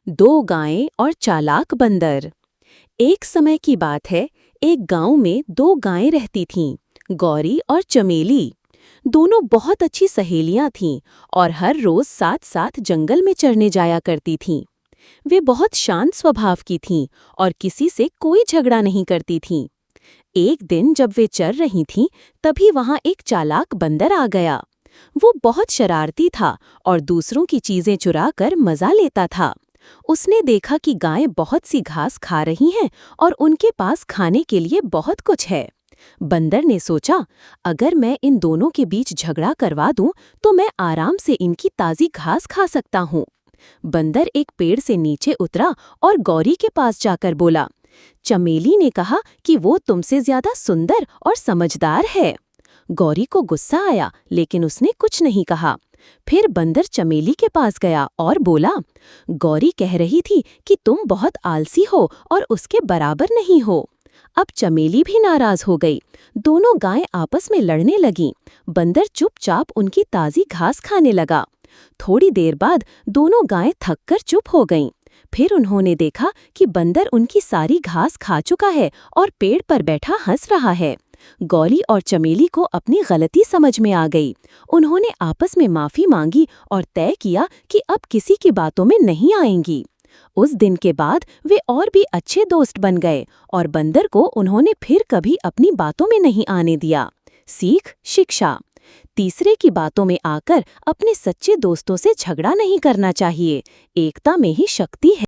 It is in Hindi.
दो गायें और चालाक बंदर। एक समय की बात है, एक गांव में दो गायें रहती थीं, गौरी और चमेली। दोनों बहुत अच्छी सहेलियां थीं और हर रोज साथ साथ जंगल में चरने जाया करती थीं। वे बहुत शांत स्वभाव की थीं और किसी से कोई झगड़ा नहीं करती थीं। एक दिन जब वे चर रही थीं, तभी वहां एक चालाक बंदर आ गया। वो बहुत शरारती था और दूसरों की चीजें चुराकर मजा लेता था। उसने देखा कि गायें बहुत सी घास खा रही हैं और उनके पास खाने के लिए बहुत कुछ है। बंदर ने सोचा, अगर मैं इन दोनों के बीच झगड़ा करवा दूं, तो मैं आराम से इनकी ताजी घास खा सकता हूं। बंदर एक पेड़ से नीचे उतरा और गौरी के पास जाकर बोला। चमेली ने कहा कि वो तुमसे ज्यादा सुंदर और समझदार है। गौरी को गुस्सा आया, लेकिन उसने कुछ नहीं कहा। फिर बंदर चमेली के पास गया और बोला, गौरी कह रही थी कि तुम बहुत आलसी हो और उसके बराबर नहीं हो। अब चमेली भी नाराज हो गई। दोनों गायें आपस में लड़ने लगीं। बंदर चुपचाप उनकी ताजी घास खाने लगा। थोड़ी देर बाद दोनों गायें थककर चुप हो गईं। फिर उन्होंने देखा कि बंदर उनकी सारी घास खा चुका है और पेड़ पर बैठा हंस रहा है। गौरी और चमेली को अपनी गलती समझ में आ गई। उन्होंने आपस में माफी मांगी और तय किया कि अब किसी की बातों में नहीं आएंगी। उस दिन के बाद वे और भी अच्छे दोस्त बन गए और बंदर को उन्होंने फिर कभी अपनी बातों में नहीं आने दिया। सीख, शिक्षा। तीसरे की बातों में आकर अपने सच्चे दोस्तों से झगड़ा नहीं करना चाहिए। एकता में ही शक्ति है।